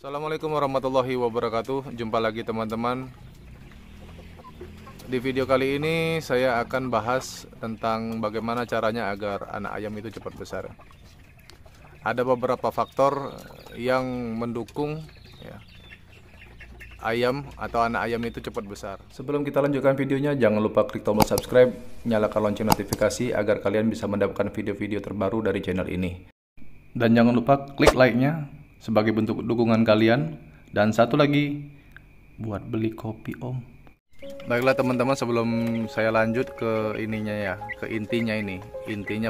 Assalamualaikum warahmatullahi wabarakatuh. Jumpa lagi teman-teman. Di video kali ini saya akan bahas tentang bagaimana caranya agar anak ayam itu cepat besar. Ada beberapa faktor yang mendukung ayam atau anak ayam itu cepat besar. Sebelum kita lanjutkan videonya, jangan lupa klik tombol subscribe, nyalakan lonceng notifikasi agar kalian bisa mendapatkan video-video terbaru dari channel ini. Dan jangan lupa klik like-nya sebagai bentuk dukungan kalian. Dan satu lagi, buat beli kopi om. Baiklah teman-teman, sebelum saya lanjut ke intinya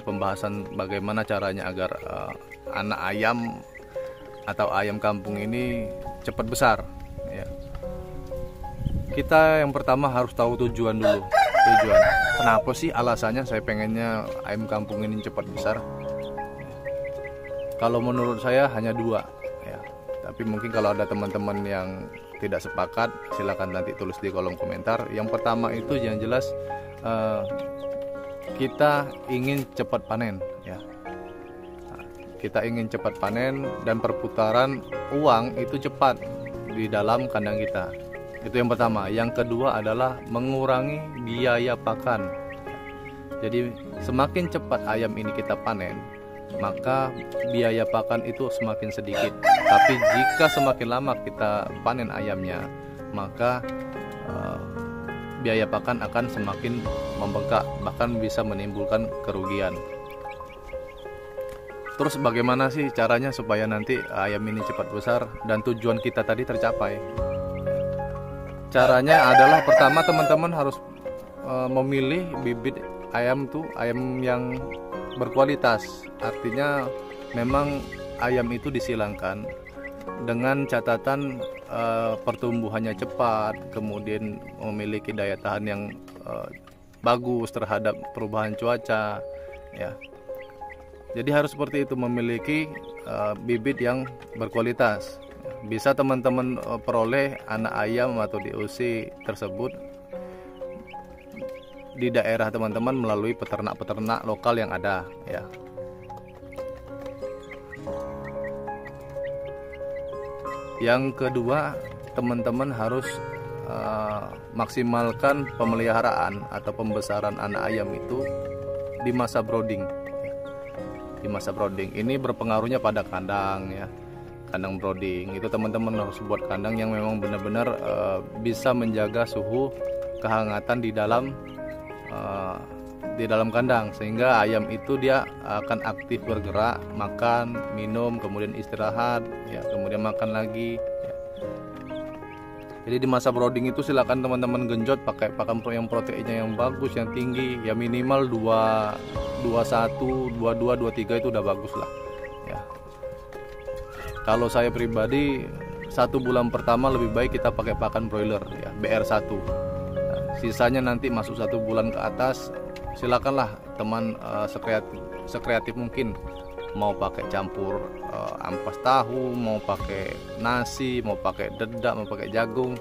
pembahasan bagaimana caranya agar anak ayam atau ayam kampung ini cepat besar ya. Kita yang pertama harus tahu tujuan dulu. Kenapa sih alasannya saya pengennya ayam kampung ini cepat besar? Kalau menurut saya hanya dua ya. Tapi mungkin kalau ada teman-teman yang tidak sepakat, silakan nanti tulis di kolom komentar. Yang pertama itu yang jelas kita ingin cepat panen ya. Kita ingin cepat panen dan perputaran uang itu cepat di dalam kandang kita. Itu yang pertama. Yang kedua adalah mengurangi biaya pakan. Jadi semakin cepat ayam ini kita panen, maka biaya pakan itu semakin sedikit. Tapi jika semakin lama kita panen ayamnya, maka biaya pakan akan semakin membengkak, bahkan bisa menimbulkan kerugian. Terus bagaimana sih caranya supaya nanti ayam ini cepat besar dan tujuan kita tadi tercapai? Caranya adalah pertama teman-teman harus memilih bibit ayam yang berkualitas. Artinya memang ayam itu disilangkan dengan catatan pertumbuhannya cepat, kemudian memiliki daya tahan yang bagus terhadap perubahan cuaca ya. Jadi harus seperti itu, memiliki bibit yang berkualitas. Bisa teman-teman peroleh anak ayam atau DOC tersebut di daerah teman-teman melalui peternak-peternak lokal yang ada ya. Yang kedua, teman-teman harus maksimalkan pemeliharaan atau pembesaran anak ayam itu di masa brooding. Di masa brooding ini berpengaruhnya pada kandang ya. Kandang brooding itu teman-teman harus buat kandang yang memang benar-benar bisa menjaga suhu kehangatan di dalam kandang, sehingga ayam itu dia akan aktif bergerak, makan, minum, kemudian istirahat ya, kemudian makan lagi ya. Jadi di masa brooding itu silakan teman-teman genjot pakai pakan yang proteinnya yang bagus, yang tinggi ya, minimal 21, 22, 23 itu udah bagus lah ya. Kalau saya pribadi 1 bulan pertama lebih baik kita pakai pakan broiler ya, BR1. Nah, sisanya nanti masuk 1 bulan ke atas, silakanlah teman sekreatif mungkin, mau pakai campur ampas tahu, mau pakai nasi, mau pakai dedak, mau pakai jagung.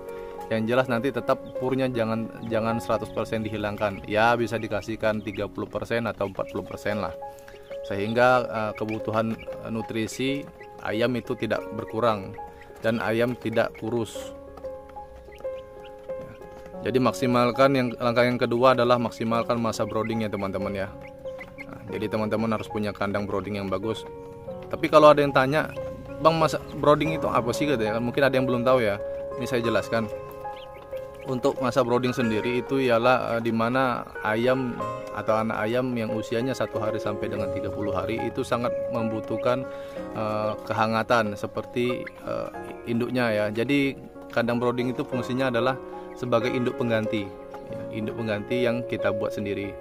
Yang jelas nanti tetap purnya jangan 100% dihilangkan ya, bisa dikasihkan 30% atau 40% lah, sehingga kebutuhan nutrisi ayam itu tidak berkurang dan ayam tidak kurus. Jadi maksimalkan langkah yang kedua adalah maksimalkan masa brooding ya teman-teman ya. Nah, jadi teman-teman harus punya kandang brooding yang bagus. Tapi kalau ada yang tanya, bang, masa brooding itu apa sih katanya? Mungkin ada yang belum tahu ya. Ini saya jelaskan. Untuk masa brooding sendiri itu ialah dimana ayam atau anak ayam yang usianya 1 hari sampai dengan 30 hari itu sangat membutuhkan kehangatan seperti induknya ya. Jadi kandang brooding itu fungsinya adalah sebagai induk pengganti ya, induk pengganti yang kita buat sendiri.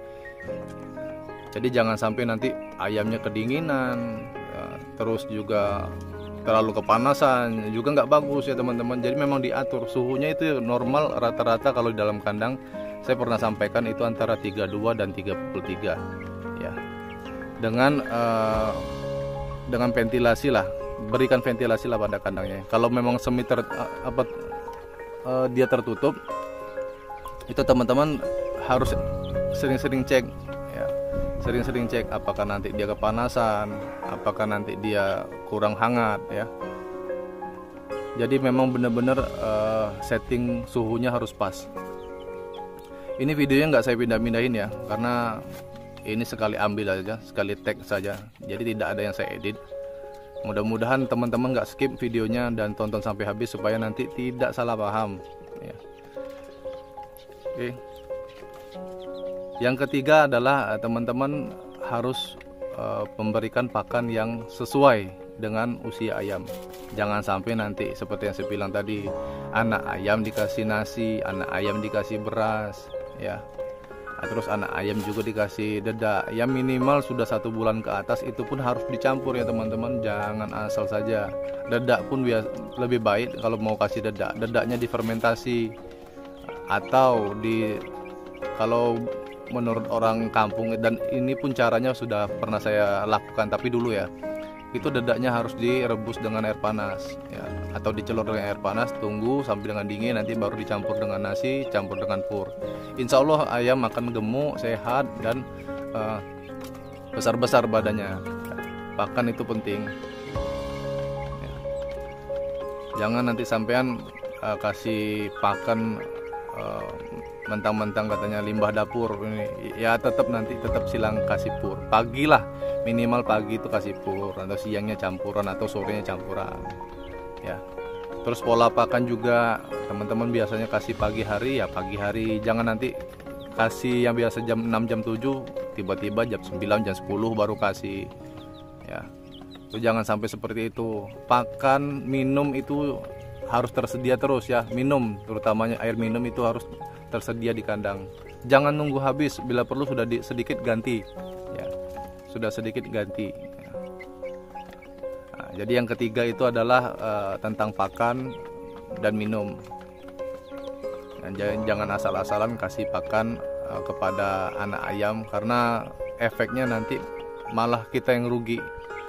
Jadi jangan sampai nanti ayamnya kedinginan ya, terus juga terlalu kepanasan juga nggak bagus ya teman-teman. Jadi memang diatur suhunya itu normal, rata-rata kalau di dalam kandang saya pernah sampaikan itu antara 32 dan 33 ya. Dengan ventilasi lah, berikan ventilasi lah pada kandangnya. Kalau memang dia tertutup, itu teman-teman harus sering-sering cek ya. Sering-sering cek apakah nanti dia kepanasan, apakah nanti dia kurang hangat ya. Jadi memang benar-benar setting suhunya harus pas. Ini videonya nggak saya pindah-pindahin ya, karena ini sekali ambil aja, sekali tag saja. Jadi tidak ada yang saya edit. Mudah-mudahan teman-teman nggak skip videonya dan tonton sampai habis supaya nanti tidak salah paham. Ya. Oke. Yang ketiga adalah teman-teman harus memberikan pakan yang sesuai dengan usia ayam. Jangan sampai nanti seperti yang saya bilang tadi, anak ayam dikasih nasi, anak ayam dikasih beras, ya. Terus anak ayam juga dikasih dedak. Yang minimal sudah 1 bulan ke atas itu pun harus dicampur ya teman-teman. Jangan asal saja. Dedak pun lebih baik kalau mau kasih dedak. Dedaknya difermentasi atau kalau menurut orang kampung, dan ini pun caranya sudah pernah saya lakukan tapi dulu ya, itu dedaknya harus direbus dengan air panas ya, atau dicelur dengan air panas, tunggu sampai dengan dingin, nanti baru dicampur dengan nasi, campur dengan pur. Insya Allah ayam akan gemuk, sehat, dan besar-besar badannya. Pakan itu penting ya. Jangan nanti sampean kasih pakan mentang-mentang katanya limbah dapur ini, ya tetap silang kasih pur. Pagi lah, minimal pagi itu kasih pur, atau siangnya campuran, atau sorenya campuran ya. Terus pola pakan juga teman-teman biasanya kasih pagi hari, ya pagi hari. Jangan nanti kasih yang biasa jam 6 jam 7 tiba-tiba jam 9 jam 10 baru kasih ya. Itu jangan sampai seperti itu. Pakan minum itu harus tersedia terus ya. Minum, terutamanya air minum itu harus tersedia di kandang. Jangan nunggu habis, bila perlu sudah sedikit ganti ya. Sudah sedikit ganti ya. Nah, jadi yang ketiga itu adalah tentang pakan dan minum. Nah, jangan asal-asalan kasih pakan kepada anak ayam, karena efeknya nanti malah kita yang rugi.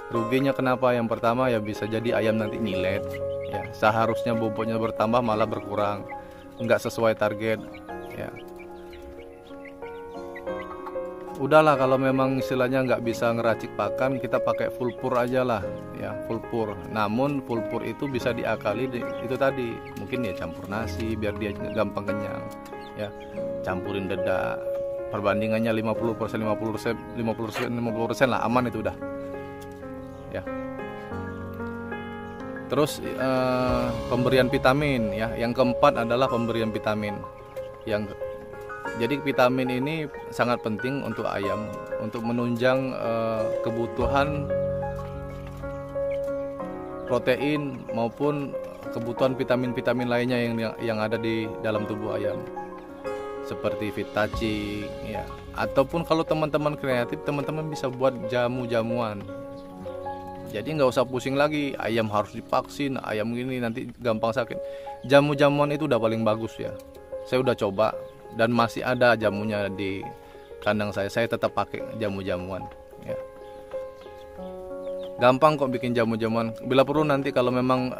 Ruginya kenapa? Yang pertama ya bisa jadi ayam nanti nyilet ya. Seharusnya bobotnya bertambah malah berkurang, nggak sesuai target ya. Udahlah, kalau memang istilahnya nggak bisa ngeracik pakan, kita pakai full pur aja lah ya, full pur. Namun full pur itu bisa diakali itu tadi, mungkin ya campur nasi biar dia gampang kenyang ya. Campurin dedak, perbandingannya 50% 50% lah, aman itu udah ya. Terus pemberian vitamin ya. Yang keempat adalah pemberian vitamin. Jadi vitamin ini sangat penting untuk ayam, untuk menunjang kebutuhan protein maupun kebutuhan vitamin-vitamin lainnya yang ada di dalam tubuh ayam, seperti Vitaci ya. Ataupun kalau teman-teman kreatif, teman-teman bisa buat jamu-jamuan. Jadi nggak usah pusing lagi, ayam harus divaksin, ayam gini nanti gampang sakit. Jamu-jamuan itu udah paling bagus ya. Saya udah coba dan masih ada jamunya di kandang saya tetap pakai jamu-jamuan ya. Gampang kok bikin jamu-jamuan. Bila perlu nanti kalau memang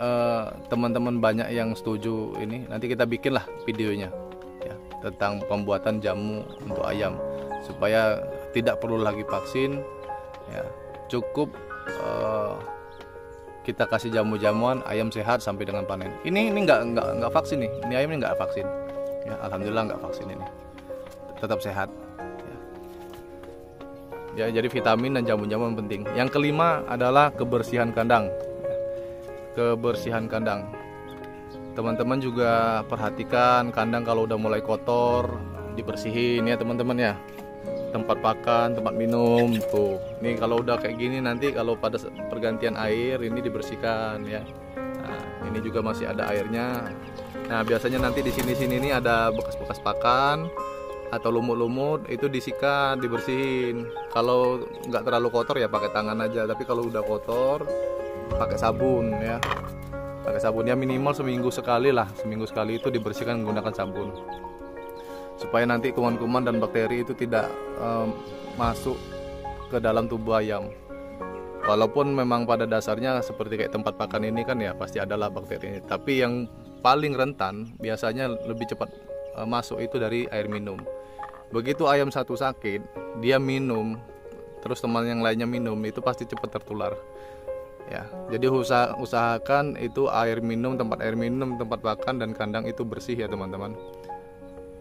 teman-teman banyak yang setuju ini, nanti kita bikinlah videonya ya, tentang pembuatan jamu untuk ayam supaya tidak perlu lagi vaksin ya. Cukup kita kasih jamu-jamuan, ayam sehat sampai dengan panen. Ini nggak vaksin nih, ini ayam ini nggak vaksin ya, alhamdulillah nggak vaksin, ini tetap sehat ya. Jadi vitamin dan jamu-jamuan penting. Yang kelima adalah kebersihan kandang. Kebersihan kandang, teman-teman juga perhatikan kandang kalau udah mulai kotor dibersihin ya teman-teman ya. Tempat pakan, tempat minum tuh. Nih kalau udah kayak gini nanti kalau pada pergantian air ini dibersihkan ya. Nah, ini juga masih ada airnya. Nah, biasanya nanti di sini-sini ini ada bekas-bekas pakan atau lumut-lumut, itu disikat, dibersihin. Kalau nggak terlalu kotor ya pakai tangan aja. Tapi kalau udah kotor pakai sabun ya. Pakai sabun ya, minimal seminggu sekali lah. Seminggu sekali itu dibersihkan menggunakan sabun, supaya nanti kuman-kuman dan bakteri itu tidak masuk ke dalam tubuh ayam. Walaupun memang pada dasarnya seperti kayak tempat pakan ini kan ya pasti adalah bakteri. Tapi yang paling rentan biasanya lebih cepat masuk itu dari air minum. Begitu ayam satu sakit, dia minum, terus teman yang lainnya minum, itu pasti cepat tertular. ya. Jadi usahakan itu tempat air minum, tempat makan dan kandang itu bersih ya teman-teman.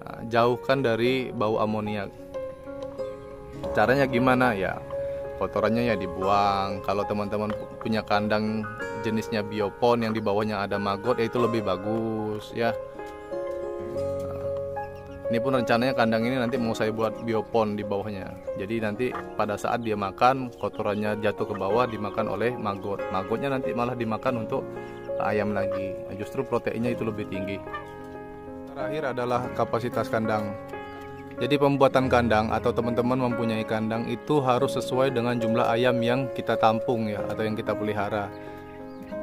Nah, jauhkan dari bau amoniak. Caranya gimana ya? Kotorannya ya dibuang. Kalau teman-teman punya kandang jenisnya biopon yang di bawahnya ada maggot, ya itu lebih bagus ya. Ini pun rencananya kandang ini nanti mau saya buat biopon di bawahnya. Jadi nanti pada saat dia makan, kotorannya jatuh ke bawah dimakan oleh maggot. Maggotnya nanti malah dimakan untuk ayam lagi. Nah, justru proteinnya itu lebih tinggi. Terakhir adalah kapasitas kandang. Jadi pembuatan kandang atau teman-teman mempunyai kandang itu harus sesuai dengan jumlah ayam yang kita tampung ya, atau yang kita pelihara.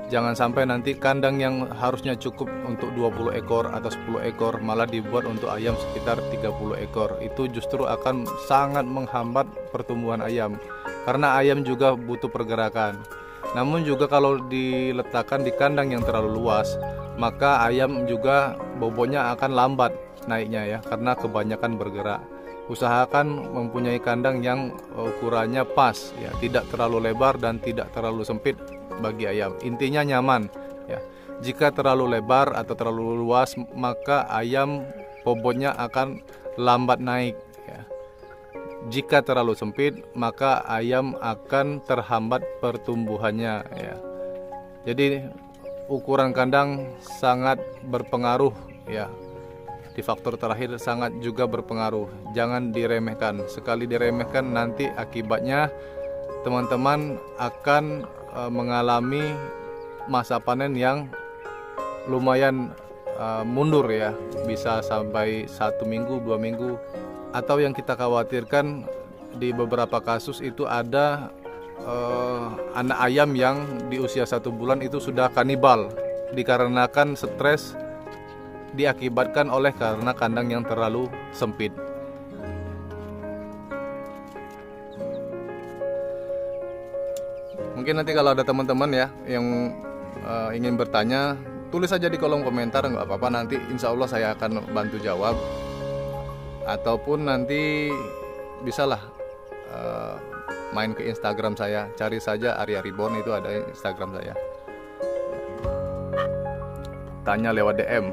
Jangan sampai nanti kandang yang harusnya cukup untuk 20 ekor atau 10 ekor malah dibuat untuk ayam sekitar 30 ekor. Itu justru akan sangat menghambat pertumbuhan ayam, karena ayam juga butuh pergerakan. Namun juga kalau diletakkan di kandang yang terlalu luas, maka ayam juga bobotnya akan lambat naiknya ya, karena kebanyakan bergerak. Usahakan mempunyai kandang yang ukurannya pas ya, tidak terlalu lebar dan tidak terlalu sempit bagi ayam. Intinya nyaman ya. Jika terlalu lebar atau terlalu luas, maka ayam bobotnya akan lambat naik ya. Jika terlalu sempit, maka ayam akan terhambat pertumbuhannya ya. Jadi ukuran kandang sangat berpengaruh ya. Di faktor terakhir sangat juga berpengaruh. Jangan diremehkan. Sekali diremehkan nanti akibatnya teman-teman akan mengalami masa panen yang lumayan mundur ya, bisa sampai 1 minggu, 2 minggu, atau yang kita khawatirkan di beberapa kasus itu ada anak ayam yang di usia 1 bulan itu sudah kanibal dikarenakan stres diakibatkan oleh karena kandang yang terlalu sempit. Mungkin nanti kalau ada teman-teman ya yang ingin bertanya, tulis saja di kolom komentar, nggak apa-apa, nanti insya Allah saya akan bantu jawab. Ataupun nanti bisalah main ke Instagram saya, cari saja Arya Reborn, itu ada Instagram saya. Tanya lewat DM.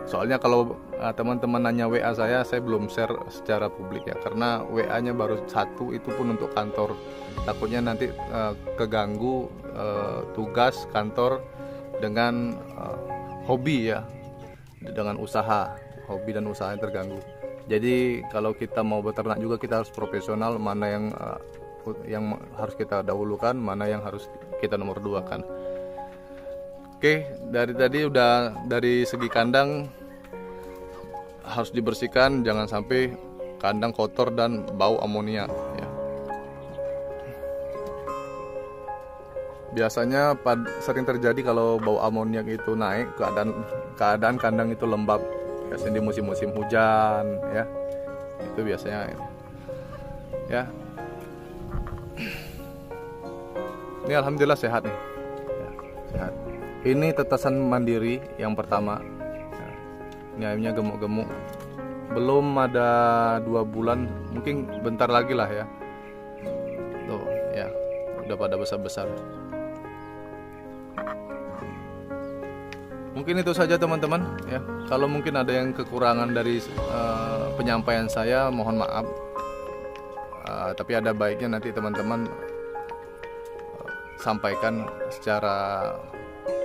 Soalnya kalau teman-teman nanya WA saya belum share secara publik ya, karena WA-nya baru 1, itu pun untuk kantor. Takutnya nanti keganggu tugas kantor dengan hobi ya, dengan usaha, hobi dan usaha yang terganggu. Jadi kalau kita mau beternak juga kita harus profesional, mana yang harus kita dahulukan, mana yang harus kita nomor 2 kan. Oke, dari tadi udah dari segi kandang harus dibersihkan, jangan sampai kandang kotor dan bau amonia ya. Biasanya sering terjadi kalau bau amoniak itu naik, keadaan kandang itu lembab. Biasanya di musim-musim hujan ya. Itu biasanya ya. Ini alhamdulillah sehat nih. Ya, sehat. Ini tetesan mandiri yang pertama. Ini ayamnya gemuk-gemuk. Belum ada 2 bulan, mungkin bentar lagi lah ya. Tuh ya, udah pada besar-besar. Mungkin itu saja teman-teman ya. Kalau mungkin ada yang kekurangan dari penyampaian saya, mohon maaf. Tapi ada baiknya nanti teman-teman sampaikan secara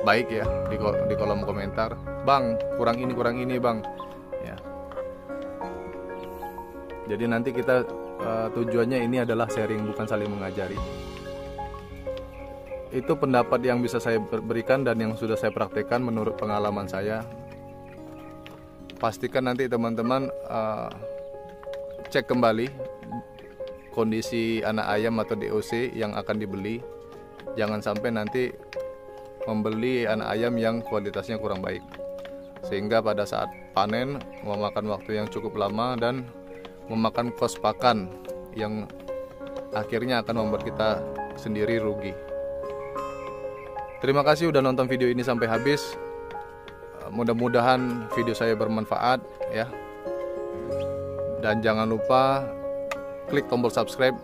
baik ya di kolom komentar. Bang, kurang ini bang ya. Jadi nanti kita tujuannya ini adalah sharing, bukan saling mengajari. Itu pendapat yang bisa saya berikan dan yang sudah saya praktekkan menurut pengalaman saya. Pastikan nanti teman-teman cek kembali kondisi anak ayam atau DOC yang akan dibeli. Jangan sampai nanti membeli anak ayam yang kualitasnya kurang baik, sehingga pada saat panen memakan waktu yang cukup lama dan memakan kos pakan yang akhirnya akan membuat kita sendiri rugi. Terima kasih udah nonton video ini sampai habis. Mudah-mudahan video saya bermanfaat ya. Dan jangan lupa klik tombol subscribe,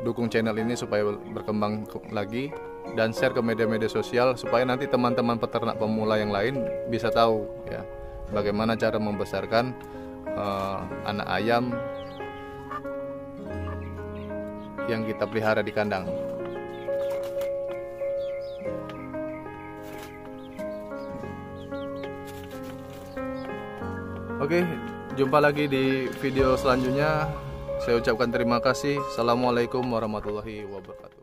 dukung channel ini supaya berkembang lagi. dan share ke media-media sosial supaya nanti teman-teman peternak pemula yang lain bisa tahu ya bagaimana cara membesarkan anak ayam yang kita pelihara di kandang. Oke, jumpa lagi di video selanjutnya. Saya ucapkan terima kasih. Assalamualaikum warahmatullahi wabarakatuh.